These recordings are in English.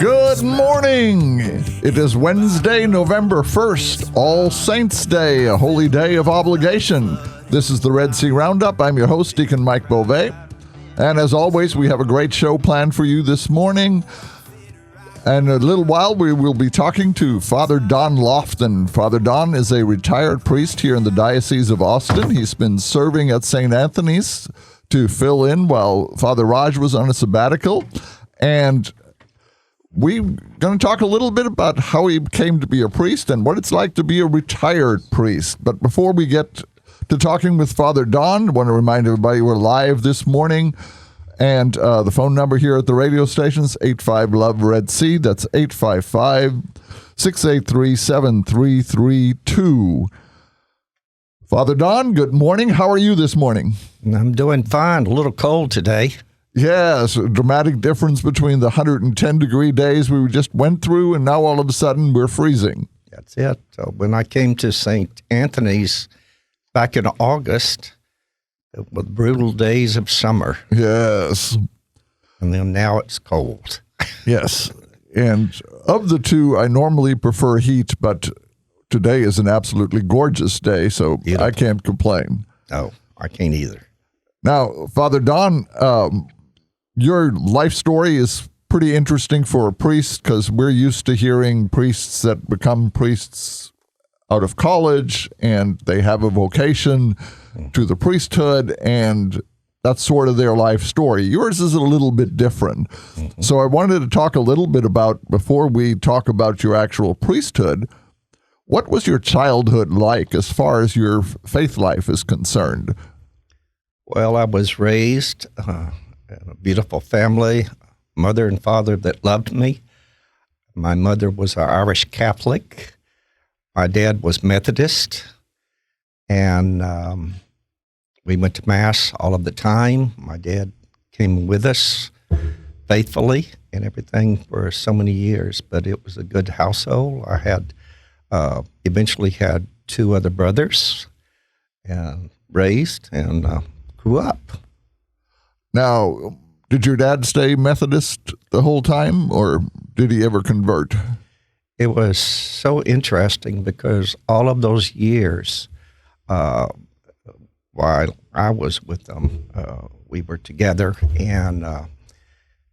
Good morning. It is Wednesday, November 1st, All Saints' Day, a holy day of obligation. This is the Red Sea Roundup. I'm your host, Deacon Mike Beauvais. And as always, we have a great show planned for you this morning. And in a little while, we will be talking to Father Don Loftin. Father Don is a retired priest here in the Diocese of Austin. He's been serving at St. Anthony's to fill in while Father Raj was on a sabbatical. And we're going to talk a little bit about how he came to be a priest and what it's like to be a retired priest. But before we get to talking with Father Don, I want to remind everybody we're live this morning. And the phone number here at the radio station is 85-LOVE-RED-C. That's 855-683-7332. Father Don, good morning. How are you this morning? I'm doing fine. A little cold today. Yes, a dramatic difference between the 110-degree days we just went through, and now all of a sudden we're freezing. That's it. So when I came to St. Anthony's back in August, with brutal days of summer. Yes. And then now it's cold. Yes. And of the two, I normally prefer heat, but today is an absolutely gorgeous day, so beautiful. I can't complain. No, I can't either. Now, Father Don, your life story is pretty interesting for a priest because we're used to hearing priests that become priests out of college and they have a vocation to the priesthood, and that's sort of their life story. Yours is a little bit different. Mm-hmm. So I wanted to talk a little bit about, before we talk about your actual priesthood, what was your childhood like as far as your faith life is concerned? Well, I was raised in a beautiful family, mother and father that loved me. My mother was an Irish Catholic. My dad was Methodist. And we went to Mass all of the time. My dad came with us faithfully and everything for so many years, but it was a good household. I had eventually had two other brothers and raised and grew up. Now, did your dad stay Methodist the whole time, or did he ever convert? It was so interesting because all of those years, while I was with them, we were together, and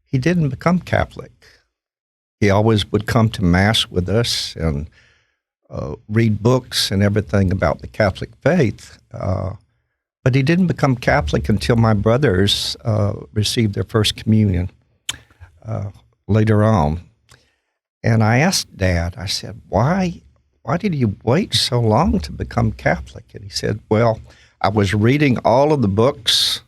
he didn't become Catholic. He always would come to Mass with us and read books and everything about the Catholic faith, but he didn't become Catholic until my brothers received their first communion later on. And I asked Dad, I said, why did you wait so long to become Catholic? And he said, well, I was reading all of the books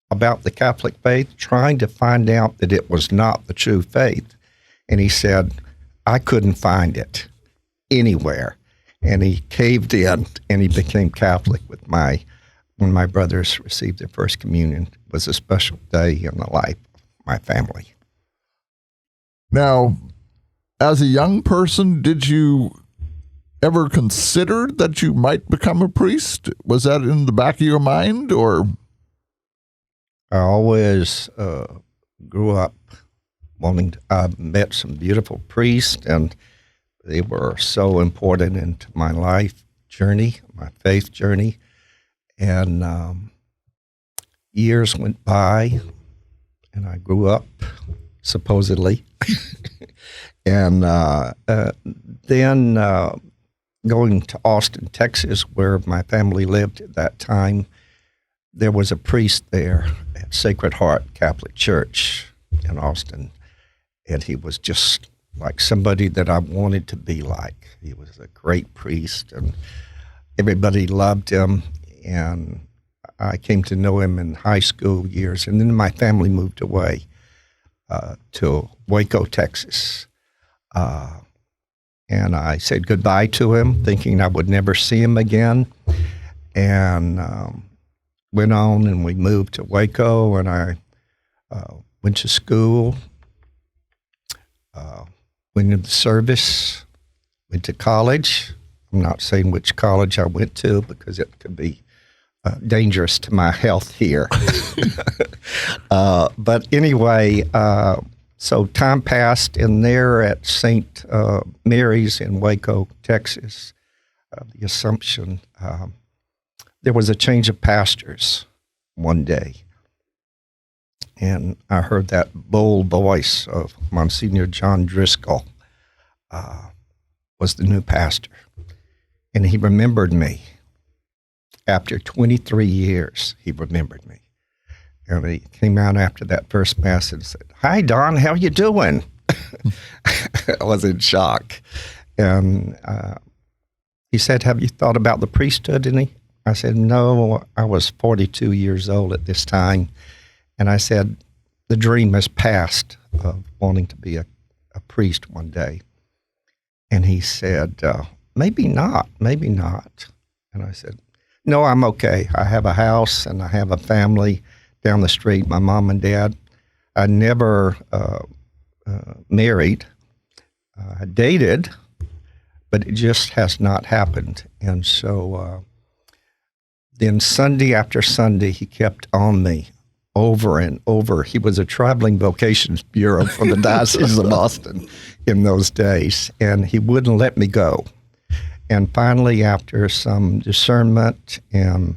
about the Catholic faith, trying to find out that it was not the true faith. And he said, I couldn't find it anywhere. And he caved in, and he became Catholic when my brothers received their first communion. It was a special day in the life of my family. Now, as a young person, did you ever consider that you might become a priest? Was that in the back of your mind, or? I always grew up wanting to, I met some beautiful priests, and they were so important into my life journey, my faith journey. And years went by, and I grew up, supposedly. And then going to Austin, Texas, where my family lived at that time, there was a priest there at Sacred Heart Catholic Church in Austin, and he was just like somebody that I wanted to be like. He was a great priest, and everybody loved him, and I came to know him in high school years, and then my family moved away to Waco, Texas. And I said goodbye to him, thinking I would never see him again. And went on, and we moved to Waco, and I went to school, went into service, went to college. I'm not saying which college I went to because it could be dangerous to my health here. But anyway, So time passed, and there at St. Mary's in Waco, Texas, the Assumption, there was a change of pastors one day. And I heard that bold voice of Monsignor John Driscoll was the new pastor. And he remembered me. After 23 years, he remembered me. And he came out after that first Mass and said, "Hi, Don, how you doing?" I was in shock. And he said, "Have you thought about the priesthood?" And I said, "No, I was 42 years old at this time." And I said, "The dream has passed of wanting to be a priest one day." And he said, maybe not. And I said, "No, I'm okay. I have a house and I have a family down the street, my mom and dad. I never married. I dated, but it just has not happened." And so then Sunday after Sunday, he kept on me over and over. He was a traveling vocations bureau for the Diocese of Boston in those days, and he wouldn't let me go. And finally, after some discernment and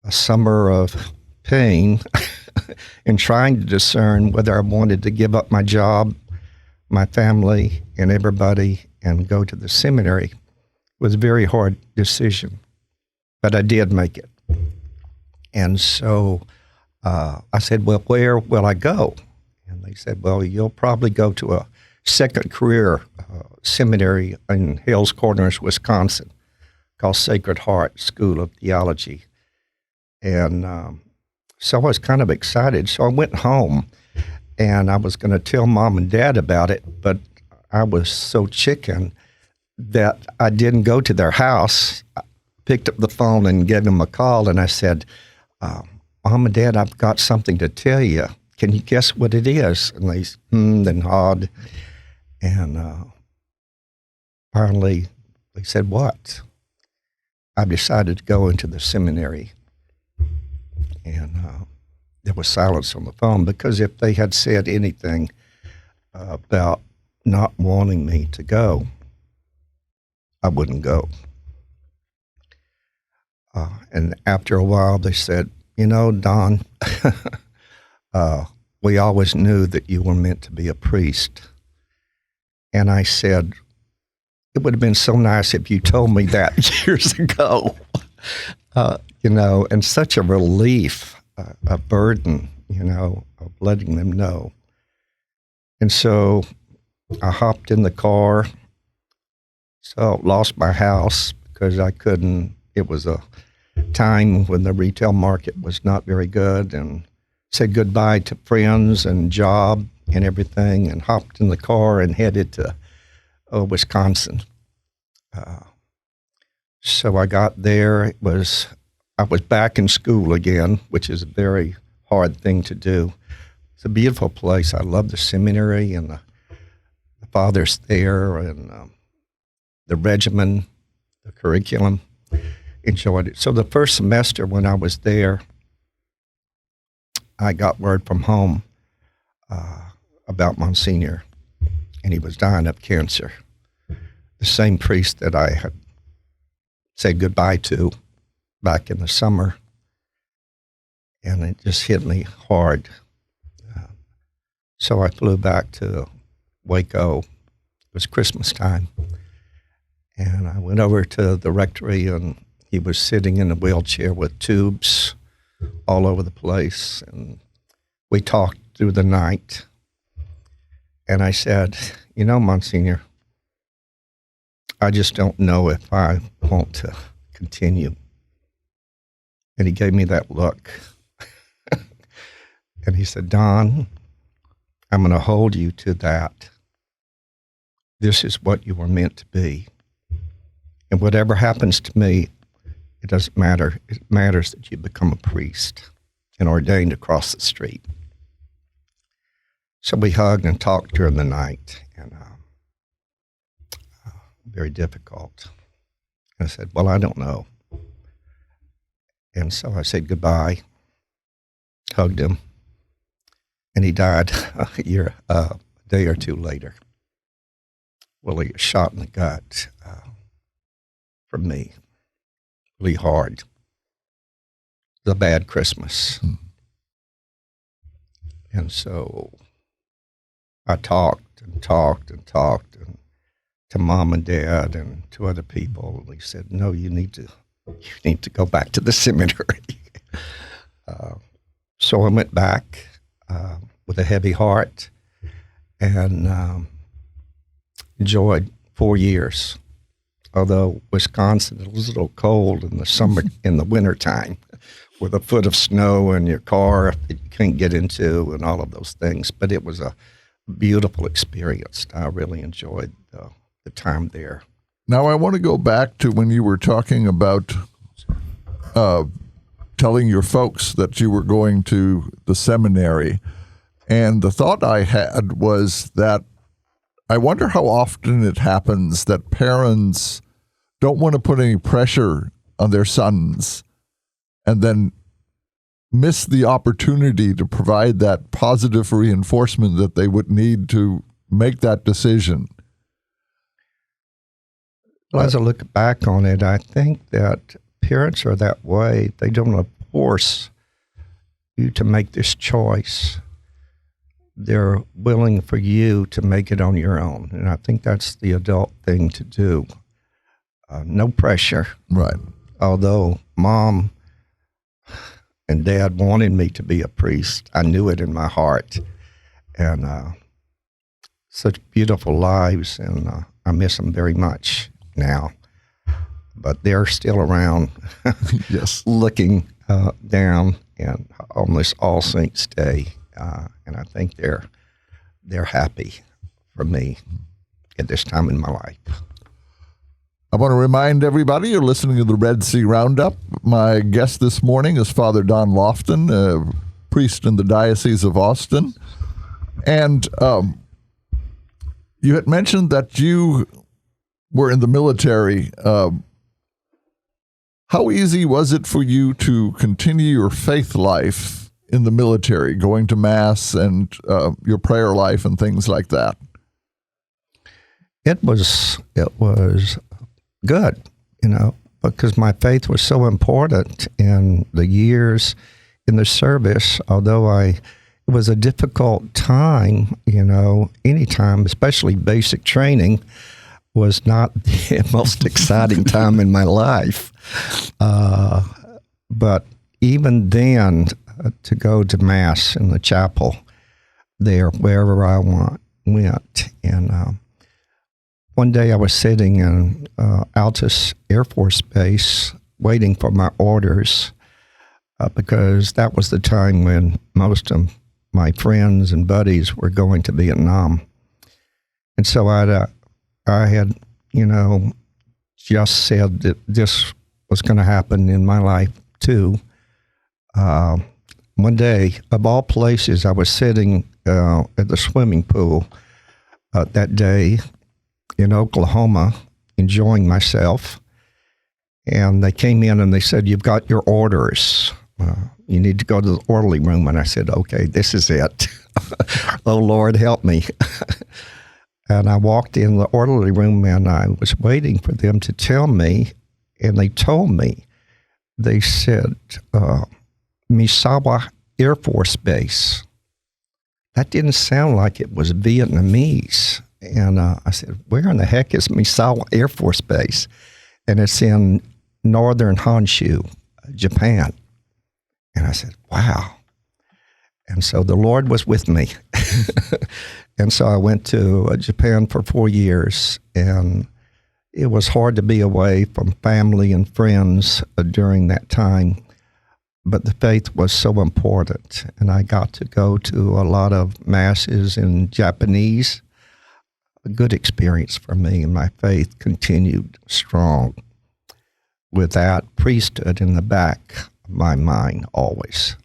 a summer of pain in trying to discern whether I wanted to give up my job, my family, and everybody and go to the seminary, it was a very hard decision. But I did make it. And so I said, "Well, where will I go?" And they said, "Well, you'll probably go to a second career seminary in Hales Corners, Wisconsin, called Sacred Heart School of Theology." And so I was kind of excited. So I went home, and I was going to tell Mom and Dad about it, but I was so chicken that I didn't go to their house. I picked up the phone and gave them a call, and I said, "Mom and Dad, I've got something to tell you. Can you guess what it is?" And they hummed and hawed. And finally, they said, "What?" "I've decided to go into the seminary." And there was silence on the phone, because if they had said anything about not wanting me to go, I wouldn't go. And after a while, they said, "You know, Don, we always knew that you were meant to be a priest." And I said, "It would have been so nice if you told me that years ago." And such a relief, a burden, of letting them know. And so I hopped in the car, so lost my house because I couldn't. It was a time when the retail market was not very good, and said goodbye to friends and job and everything, and hopped in the car and headed to Wisconsin. So I got there. I was back in school again, which is a very hard thing to do. It's a beautiful place. I love the seminary and the fathers there, and the regimen, the curriculum. Enjoyed it. So the first semester when I was there, I got word from home about Monsignor, and he was dying of cancer. The same priest that I had said goodbye to back in the summer, and it just hit me hard. So I flew back to Waco. It was Christmas time, and I went over to the rectory, and he was sitting in a wheelchair with tubes all over the place, and we talked through the night. And I said, "You know, Monsignor, I just don't know if I want to continue." And he gave me that look. And he said, "Don, I'm going to hold you to that. This is what you were meant to be. And whatever happens to me, it doesn't matter. It matters that you become a priest and ordained across the street." So we hugged and talked during the night, and very difficult. And I said, "Well, I don't know." And so I said goodbye, hugged him, and he died a day or two later. Well, he was shot in the gut from me, really hard. It was a bad Christmas. And so I talked and to Mom and Dad and to other people. They said, no, you need to go back to the seminary. So I went back with a heavy heart and enjoyed 4 years. Although Wisconsin, it was a little cold in the summer, in the wintertime, with a foot of snow in your car that you couldn't get into and all of those things. But it was a beautiful experience. I really enjoyed the time there. Now, I want to go back to when you were talking about telling your folks that you were going to the seminary. And the thought I had was that I wonder how often it happens that parents don't want to put any pressure on their sons and then miss the opportunity to provide that positive reinforcement that they would need to make that decision. Well, as I look back on it, I think that parents are that way. They don't want to force you to make this choice. They're willing for you to make it on your own. And I think that's the adult thing to do. No pressure. Right. Although Mom and Dad wanted me to be a priest, I knew it in my heart. And such beautiful lives, and I miss them very much now. But they're still around, yes, looking down and on this All Saints Day. And I think they're happy for me at this time in my life. I want to remind everybody you're listening to the Red Sea Roundup. My guest this morning is Father Don Loftin, a priest in the Diocese of Austin. And you had mentioned that you were in the military. How easy was it for you to continue your faith life in the military, going to Mass and your prayer life and things like that? It was good, because my faith was so important in the years in the service. Although it was a difficult time, any time, especially basic training, was not the most exciting time in my life. But even then, to go to Mass in the chapel there, wherever I went. And one day I was sitting in Altus Air Force Base waiting for my orders because that was the time when most of my friends and buddies were going to Vietnam. And so I had, just said that this was going to happen in my life too. One day, of all places, I was sitting at the swimming pool that day in Oklahoma, enjoying myself. And they came in and they said, "You've got your orders. You need to go to the orderly room." And I said, "Okay, this is it." Oh, Lord, help me. And I walked in the orderly room and I was waiting for them to tell me. And they told me, they said, Misawa Air Force Base. That didn't sound like it was Vietnamese. And I said, "Where in the heck is Misawa Air Force Base?" And it's in northern Honshu, Japan. And I said, wow. And so the Lord was with me. And so I went to Japan for 4 years, and it was hard to be away from family and friends during that time. But the faith was so important, and I got to go to a lot of masses in Japanese. A good experience for me, and my faith continued strong with that priesthood in the back of my mind always.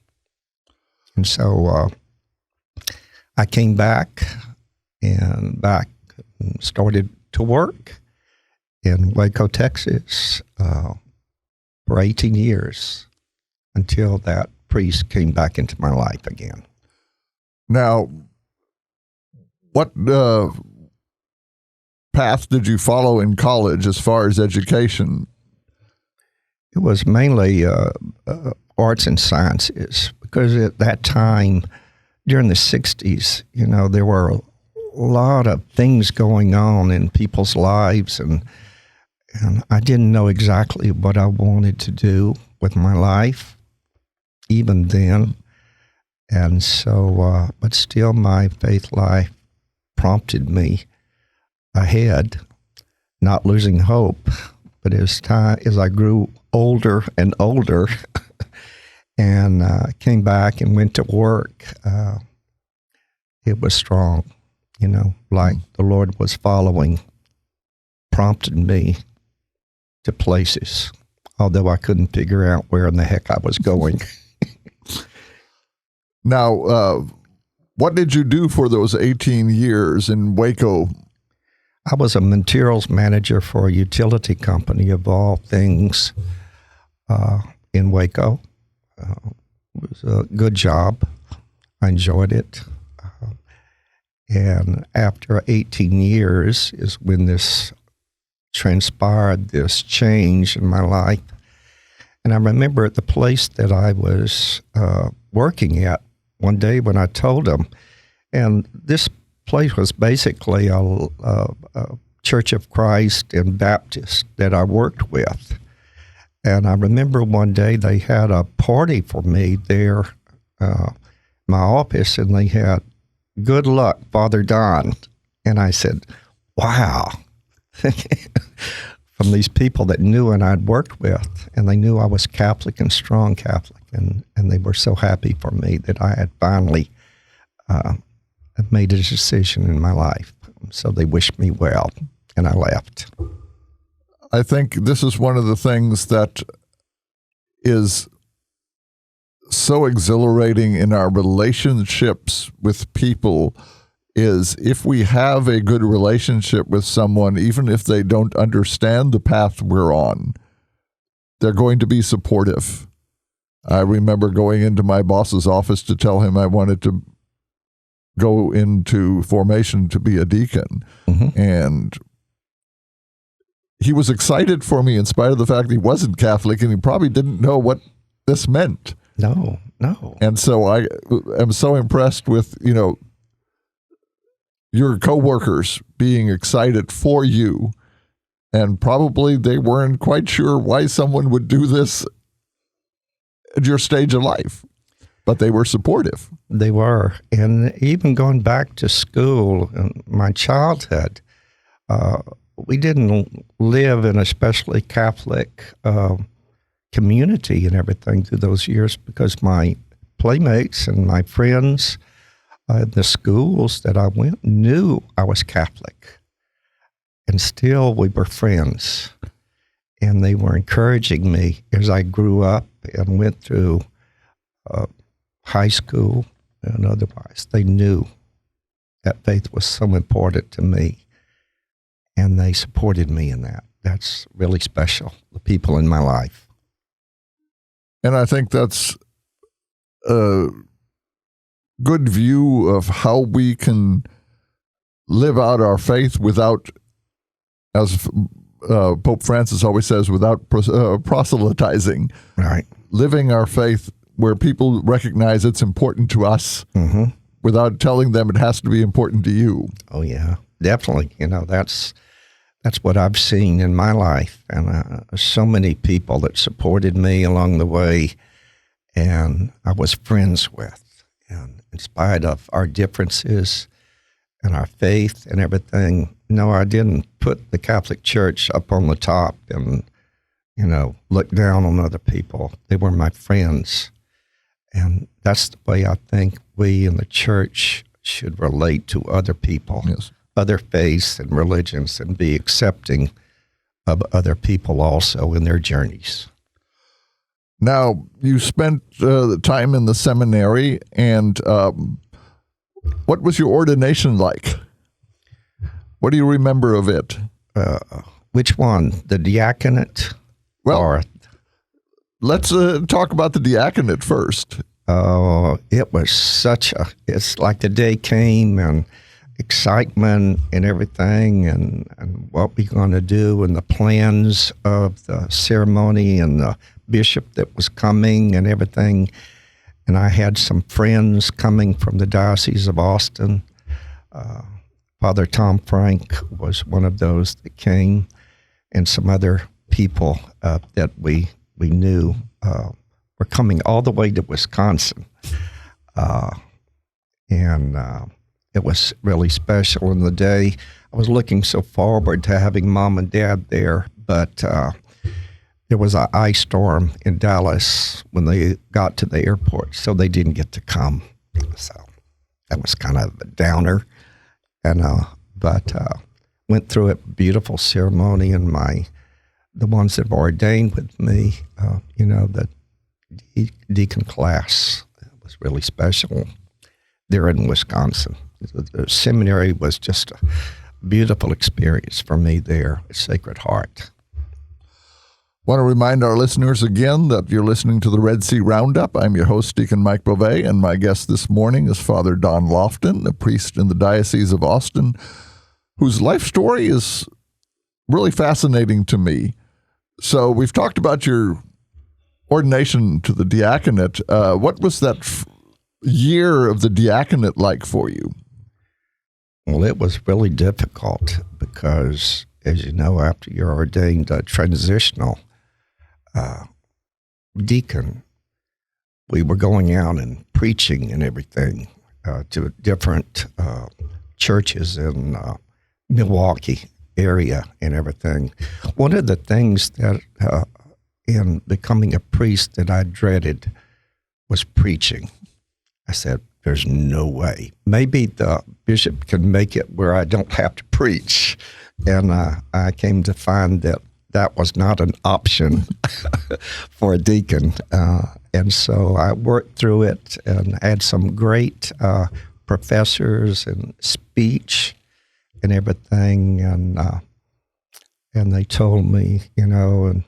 And so I came back and started to work in Waco, Texas for 18 years until that priest came back into my life again. Now, what path did you follow in college as far as education? It was mainly arts and sciences, because at that time, during the 60s, there were a lot of things going on in people's lives, and I didn't know exactly what I wanted to do with my life, even then. And so, but still my faith life prompted me ahead, not losing hope. But as I grew older and older and came back and went to work, it was strong, like the Lord was prompted me to places, although I couldn't figure out where in the heck I was going. Now, what did you do for those 18 years in Waco? I was a materials manager for a utility company, of all things, in Waco. It was a good job. I enjoyed it. And after 18 years is when this transpired, this change in my life. And I remember at the place that I was working at one day when I told them, and this place was basically a Church of Christ and Baptist that I worked with. And I remember one day they had a party for me there in my office, and they had, "Good luck, Father Don." And I said, wow. From these people that knew and I'd worked with, and they knew I was Catholic and strong Catholic, and they were so happy for me that I had finally made a decision in my life. So they wished me well, and I left. I think this is one of the things that is so exhilarating in our relationships with people, is if we have a good relationship with someone, even if they don't understand the path we're on, they're going to be supportive. I remember going into my boss's office to tell him I wanted to go into formation to be a deacon. Mm-hmm. And he was excited for me in spite of the fact he wasn't Catholic, and he probably didn't know what this meant. No. And so I am so impressed with, your coworkers being excited for you, and probably they weren't quite sure why someone would do this at your stage of life, but they were supportive. They were. And even going back to school in my childhood, we didn't live in a especially Catholic community and everything through those years, because my playmates and my friends the schools that I went knew I was Catholic, and still we were friends, and they were encouraging me as I grew up and went through high school and otherwise. They knew that faith was so important to me, and they supported me in that. That's really special, the people in my life. And I think that's good view of how we can live out our faith without, as Pope Francis always says, without proselytizing. Right. Living our faith where people recognize it's important to us, mm-hmm. without telling them it has to be important to you. Oh, yeah, definitely. That's what I've seen in my life, and so many people that supported me along the way, and I was friends with. And in spite of our differences and our faith and everything, no, I didn't put the Catholic Church up on the top and, look down on other people. They were my friends. And that's the way I think we in the church should relate to other people, yes. Other faiths and religions, and be accepting of other people also in their journeys. Now, you spent the time in the seminary, and what was your ordination like? What do you remember of it? Which one? The diaconate? Well, let's talk about the diaconate first. It was it's like the day came and excitement and everything and what we're going to do and the plans of the ceremony and the bishop that was coming and everything. And I had some friends coming from the Diocese of Austin. Father Tom Frank was one of those that came, and some other people that we knew were coming all the way to Wisconsin. It was really special in the day. I was looking so forward to having Mom and Dad there, but there was an ice storm in Dallas when they got to the airport, so they didn't get to come. So that was kind of a downer. But went through a beautiful ceremony, and the ones that were ordained with me, the deacon class was really special there in Wisconsin. The seminary was just a beautiful experience for me there at Sacred Heart. Want to remind our listeners again that you're listening to the Red Sea Roundup. I'm your host, Deacon Mike Beauvais, and my guest this morning is Father Don Loftin, a priest in the Diocese of Austin, whose life story is really fascinating to me. So we've talked about your ordination to the diaconate. What was that year of the diaconate like for you? Well, it was really difficult because, as you know, after you're ordained transitional deacon, we were going out and preaching and everything to different churches in Milwaukee area and everything. One of the things that in becoming a priest that I dreaded was preaching. I said, there's no way. Maybe the bishop can make it where I don't have to preach. And I came to find that was not an option for a deacon. And so I worked through it and had some great professors and speech and everything. And they told me, and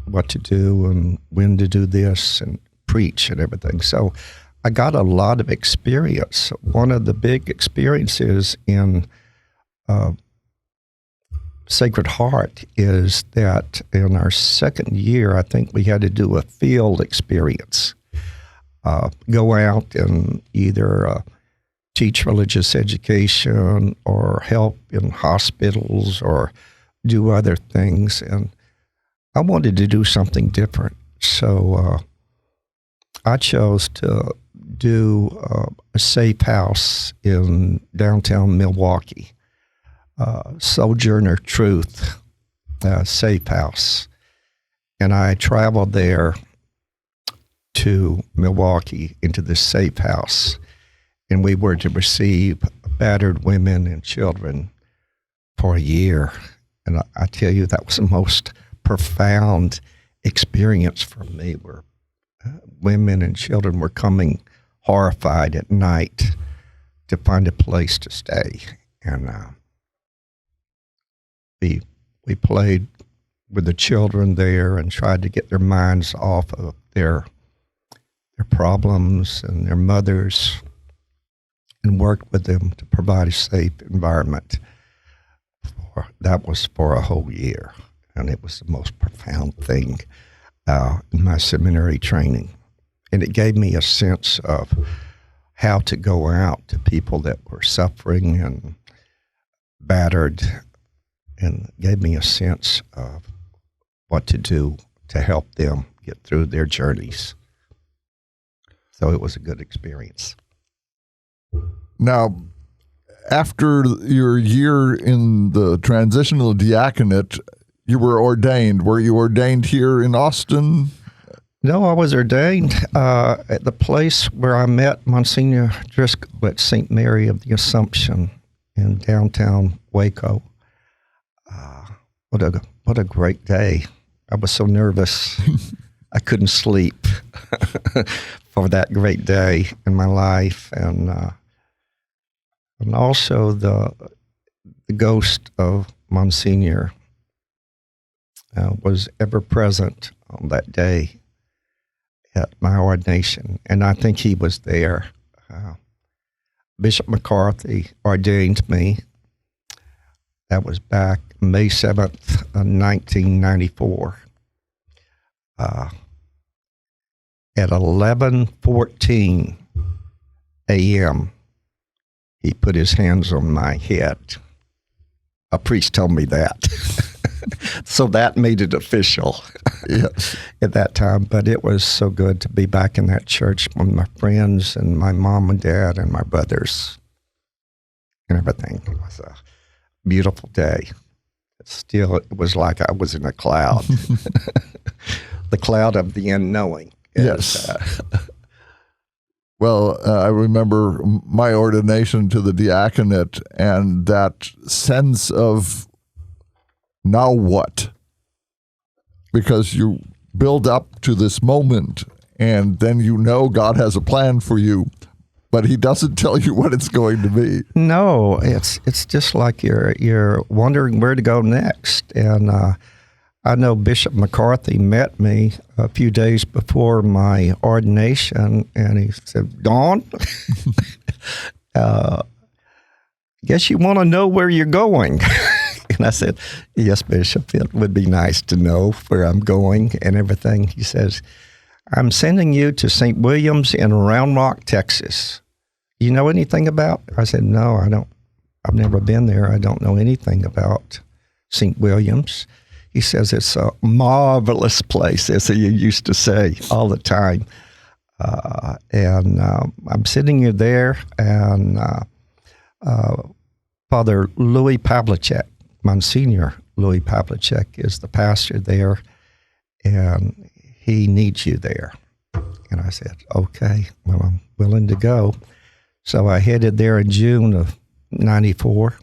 what to do and when to do this and preach and everything. So I got a lot of experience. One of the big experiences in Sacred Heart is that in our second year, I think we had to do a field experience. Go out and either teach religious education or help in hospitals or do other things. And I wanted to do something different. So I chose to do a safe house in downtown Milwaukee, Sojourner Truth safe house. And I traveled there to Milwaukee into this safe house, and we were to receive battered women and children for a year. And I tell you, that was the most profound experience for me, where women and children were coming horrified at night to find a place to stay. And we played with the children there and tried to get their minds off of their problems and their mothers, and worked with them to provide a safe environment. That was for a whole year, and it was the most profound thing in my seminary training. And it gave me a sense of how to go out to people that were suffering and battered, and gave me a sense of what to do to help them get through their journeys. So it was a good experience. Now, after your year in the transitional diaconate, you were ordained. Were you ordained here in Austin? No, I was ordained at the place where I met Monsignor Driscoll at St. Mary of the Assumption in downtown Waco. What a great day. I was so nervous. I couldn't sleep for that great day in my life. And also the ghost of Monsignor was ever present on that day. at my ordination, and I think he was there. Bishop McCarthy ordained me. That was back May 7th, 1994. At 11:14 a.m., he put his hands on my head. A priest told me that. So that made it official. Yes. At that time. But it was so good to be back in that church with my friends and my mom and dad and my brothers and everything. It was a beautiful day. Still, it was like I was in a cloud. The cloud of the unknowing. Yes. Well, I remember my ordination to the diaconate and that sense of now what? Because you build up to this moment and then you know God has a plan for you, but he doesn't tell you what it's going to be. No, it's just like you're wondering where to go next. And I know Bishop McCarthy met me a few days before my ordination, and he said, "Dawn, guess you want to know where you're going." And I said, "Yes, Bishop, it would be nice to know where I'm going and everything." He says, "I'm sending you to St. William's in Round Rock, Texas. You know anything about?" I said, "No, I don't. I've never been there. I don't know anything about St. William's." He says, "It's a marvelous place," as he used to say all the time. And I'm sitting there, and Father Louis Pavlicek, Monsignor Louis Pavlicek, is the pastor there, and he needs you there. And I said, "Okay, well, I'm willing to go." So I headed there in June of 94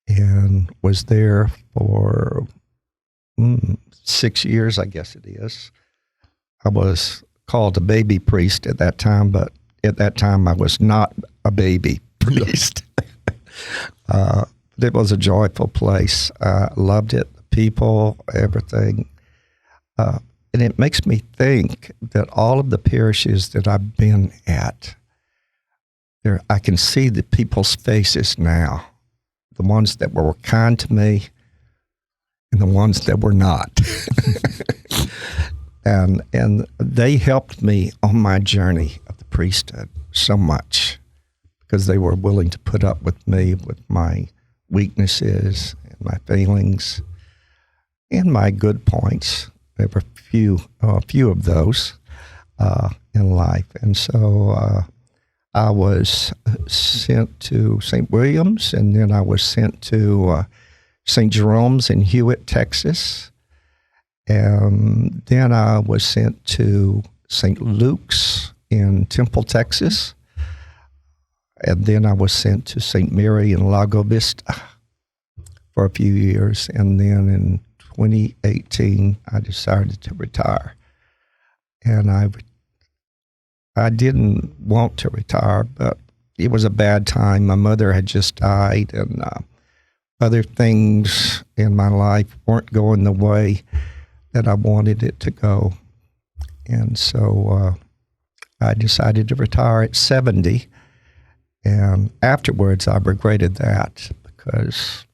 and was there for 6 years, I guess it is. I was called a baby priest at that time, but at that time I was not a baby priest. It was a joyful place. I loved it, the people, everything. And it makes me think that all of the parishes that I've been at, I can see the people's faces now, the ones that were kind to me and the ones that were not. and they helped me on my journey of the priesthood so much because they were willing to put up with me, with my weaknesses and my failings and my good points. There were a few of those in life. And so I was sent to St. William's, and then I was sent to St. Jerome's in Hewitt, Texas. And then I was sent to St. Luke's in Temple, Texas. And then I was sent to St. Mary in Lago Vista for a few years. And then in 2018, I decided to retire. And I didn't want to retire, but it was a bad time. My mother had just died, and other things in my life weren't going the way that I wanted it to go. And so I decided to retire at 70. And afterwards, I regretted that because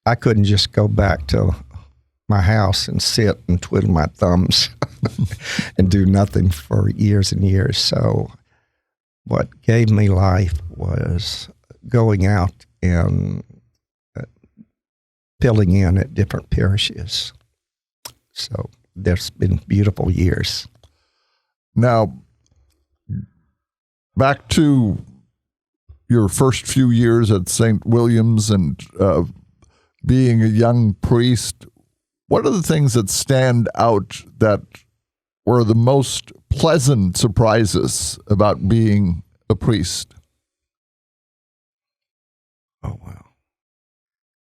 I couldn't just go back to my house and sit and twiddle my thumbs and do nothing for years and years. So what gave me life was going out and filling in at different parishes. So there's been beautiful years. Now, back to your first few years at St. William's and being a young priest, what are the things that stand out that were the most pleasant surprises about being a priest? Oh, wow.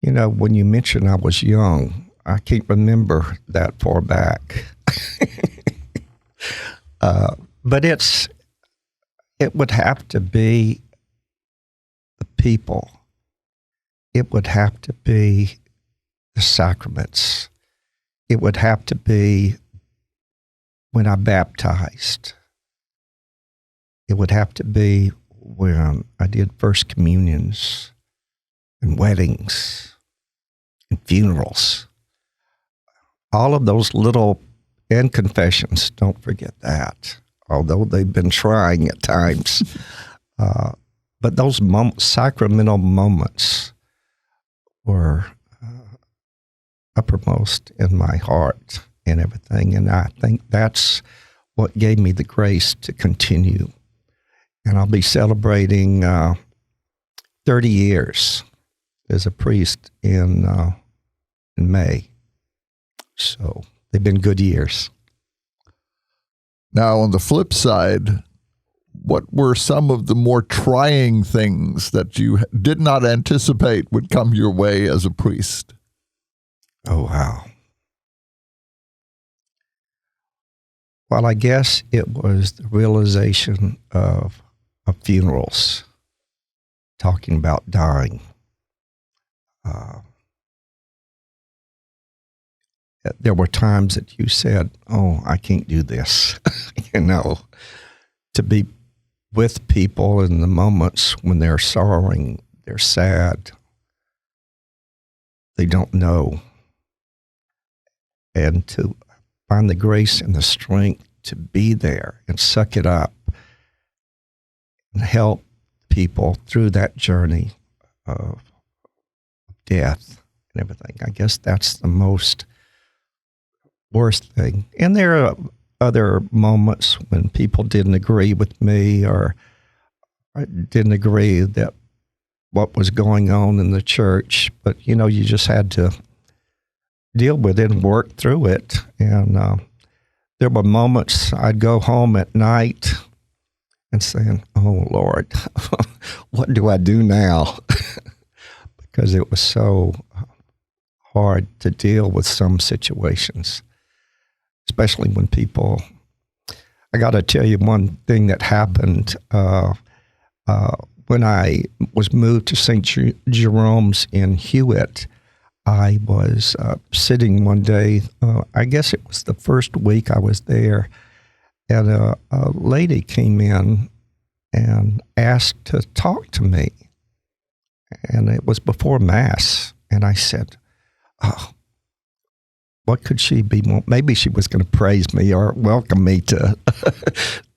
You know, when you mentioned I was young, I can't remember that far back. But it would have to be the people. It would have to be the sacraments. It would have to be when I baptized. It would have to be when I did first communions and weddings and funerals. All of those little, and confessions, don't forget that, although they've been trying at times. But those sacramental moments were uppermost in my heart and everything. And I think that's what gave me the grace to continue. And I'll be celebrating 30 years as a priest in May. So they've been good years. Now, on the flip side, what were some of the more trying things that you did not anticipate would come your way as a priest? Oh, wow. Well, I guess it was the realization of funerals, talking about dying. There were times that you said, oh, I can't do this, to be with people in the moments when they're sorrowing, they're sad, they don't know, and to find the grace and the strength to be there and suck it up and help people through that journey of death and everything. I guess that's the most worst thing. And there are other moments when people didn't agree with me or didn't agree that what was going on in the church, but you just had to deal with it and work through it. And there were moments I'd go home at night and saying, oh, Lord, what do I do now? Because it was so hard to deal with some situations, especially when people, I got to tell you one thing that happened when I was moved to St. Jerome's in Hewitt. I was sitting one day, I guess it was the first week I was there, and a lady came in and asked to talk to me. And it was before Mass. And I said, oh, what could she be? Maybe she was going to praise me or welcome me to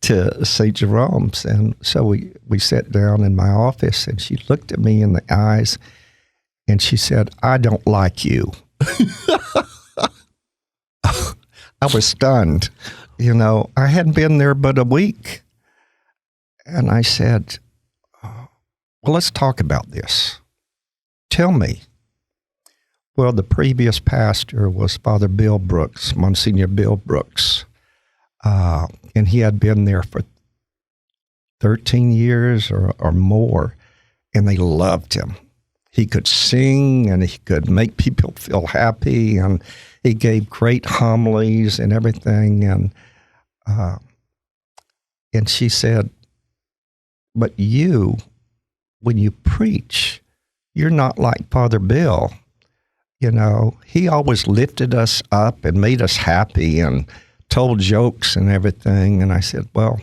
to St. Jerome's. And so we sat down in my office, and she looked at me in the eyes, and she said, I don't like you. I was stunned. I hadn't been there but a week. And I said, well, let's talk about this. Tell me. Well, the previous pastor was Father Bill Brooks, Monsignor Bill Brooks. And he had been there for 13 years or more, and they loved him. He could sing, and he could make people feel happy, and he gave great homilies and everything. And she said, but you, when you preach, you're not like Father Bill. He always lifted us up and made us happy and told jokes and everything. And I said, well,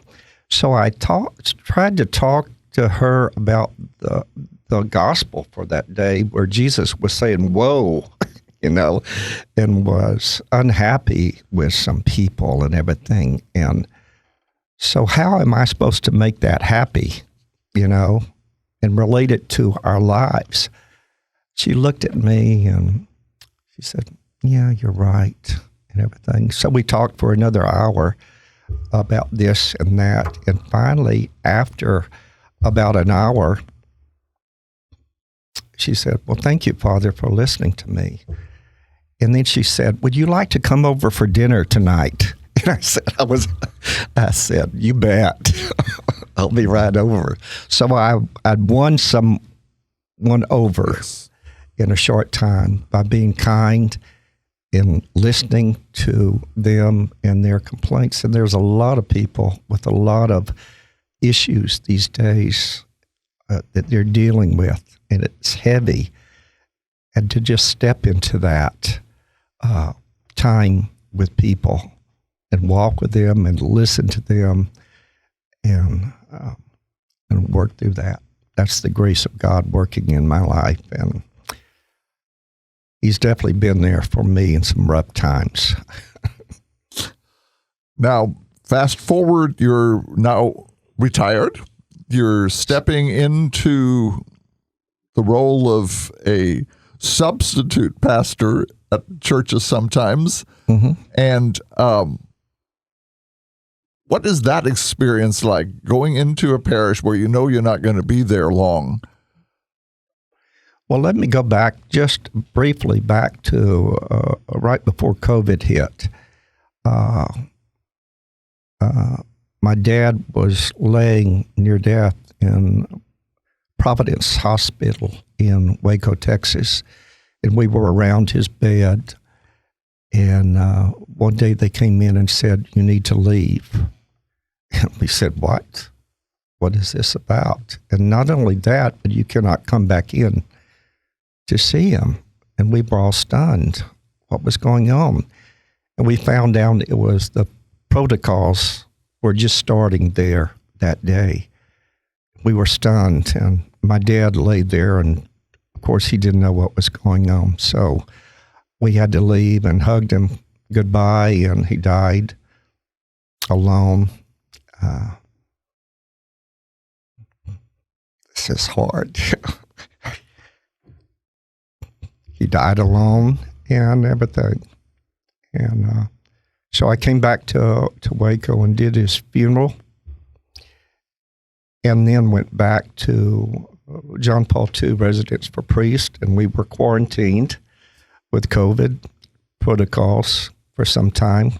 so I tried to talk to her about the gospel for that day where Jesus was saying, whoa, and was unhappy with some people and everything. And so how am I supposed to make that happy, and relate it to our lives? She looked at me and she said, yeah, you're right, and everything. So we talked for another hour about this and that. And finally, after about an hour, she said, well, thank you, Father, for listening to me. And then she said, would you like to come over for dinner tonight? And I said, you bet. I'll be right over. So I'd won someone over in a short time by being kind and listening to them and their complaints. And there's a lot of people with a lot of issues these days that they're dealing with, and it's heavy. And to just step into that time with people walk with them and listen to them and work through that. That's the grace of God working in my life, and He's definitely been there for me in some rough times. Now, fast forward, you're now retired. You're stepping into the role of a substitute pastor at churches sometimes. Mm-hmm. And what is that experience like, going into a parish where you know you're not going to be there long? Well, let me go back just briefly back to right before COVID hit. My dad was laying near death in Providence Hospital in Waco, Texas, and we were around his bed. And one day they came in and said, "You need to leave." And we said, "What? What is this about?" And not only that, but you cannot come back in to see him. And we were all stunned. What was going on? And we found out it was the protocols were just starting there that day. We were stunned, and my dad laid there, and of course he didn't know what was going on. So we had to leave and hugged him goodbye, and he died alone. This is hard. He died alone and everything. And so I came back to Waco and did his funeral, and then went back to John Paul II Residence for Priests, and we were quarantined with COVID protocols for some time.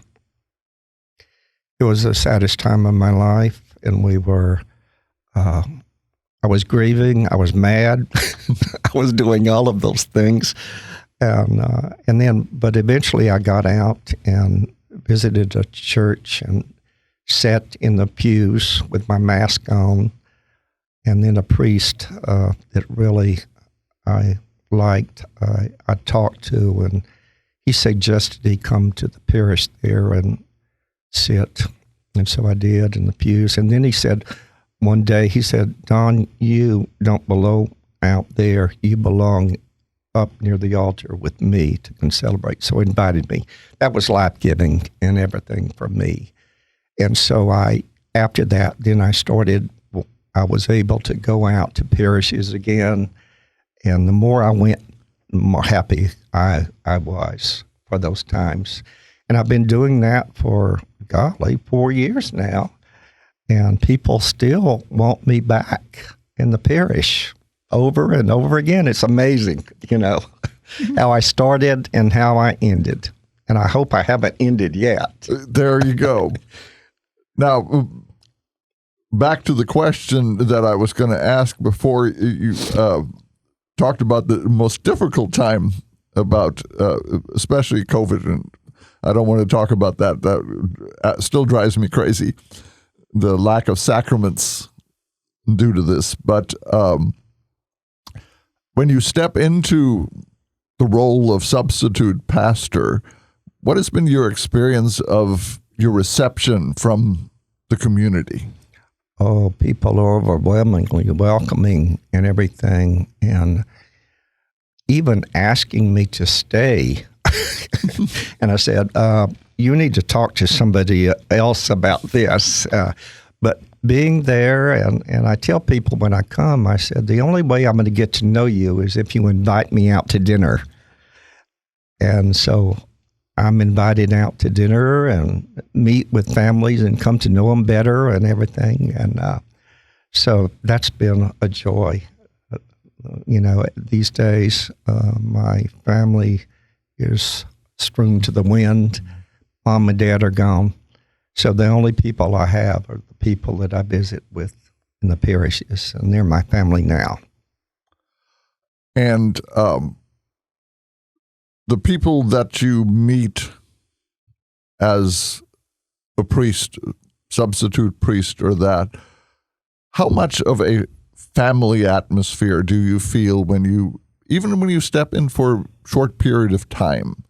It was the saddest time of my life, and we were, I was grieving, I was mad, I was doing all of those things. And then, but eventually I got out and visited a church and sat in the pews with my mask on, and then a priest that really I liked, I talked to, and he suggested he come to the parish there and sit. And so I did in the pews. And then he said, one day, he said, "Don, you don't belong out there. You belong up near the altar with me to celebrate." So he invited me. That was life-giving and everything for me. And so after that, then I was able to go out to parishes again. And the more I went, the more happy I was for those times. And I've been doing that for, 4 years now. And people still want me back in the parish over and over again. It's amazing, how I started and how I ended. And I hope I haven't ended yet. There you go. Now, back to the question that I was going to ask before you talked about the most difficult time about, especially COVID, and I don't want to talk about that. That still drives me crazy, the lack of sacraments due to this. But when you step into the role of substitute pastor, what has been your experience of your reception from the community? Oh, people are overwhelmingly welcoming and everything, and even asking me to stay. And I said, you need to talk to somebody else about this. But being there, and I tell people when I come, I said, the only way I'm going to get to know you is if you invite me out to dinner. And so I'm invited out to dinner and meet with families and come to know them better and everything. And so that's been a joy. These days, my family is strewn to the wind. Mom and Dad are gone. So the only people I have are the people that I visit with in the parishes, and they're my family now. And the people that you meet as a priest, substitute priest or that, how much of a family atmosphere do you feel even when you step in for a short period of time?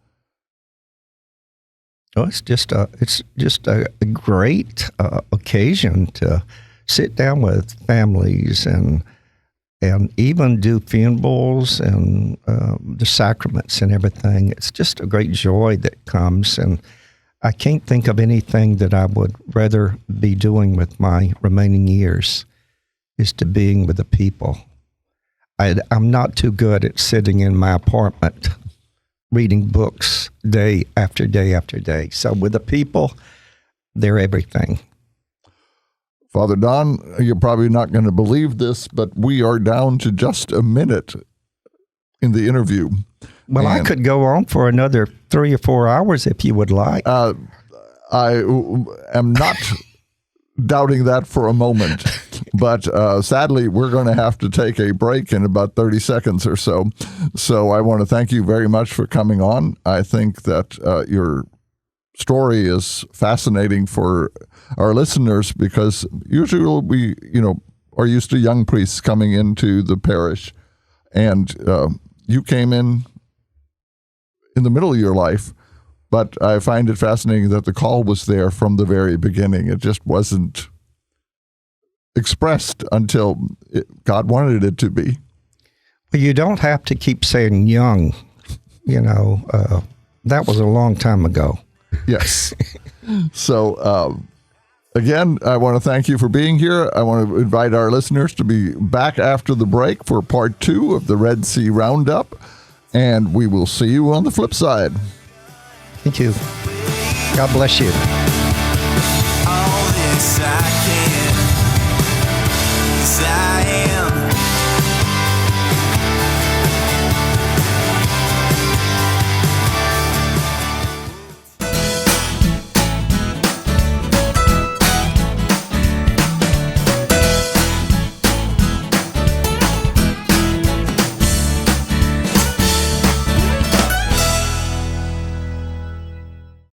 Oh, it's just a great occasion to sit down with families and even do funerals and the sacraments and everything. It's just a great joy that comes, and I can't think of anything that I would rather be doing with my remaining years is to being with the people. I'm not too good at sitting in my apartment reading books day after day after day. So with the people, they're everything. Father Don, you're probably not going to believe this, but we are down to just a minute in the interview. Well, I could go on for another 3 or 4 hours if you would like. I am not doubting that for a moment, but sadly, we're going to have to take a break in about 30 seconds or so. So I want to thank you very much for coming on. I think that your story is fascinating for our listeners because usually we, are used to young priests coming into the parish, and you came in the middle of your life. But I find it fascinating that the call was there from the very beginning. It just wasn't expressed until God wanted it to be. Well, you don't have to keep saying young. That was a long time ago. Yes. So, again, I want to thank you for being here. I want to invite our listeners to be back after the break for part 2 of the Red Sea Roundup. And we will see you on the flip side. Thank you. God bless you. All this I can, 'cause I am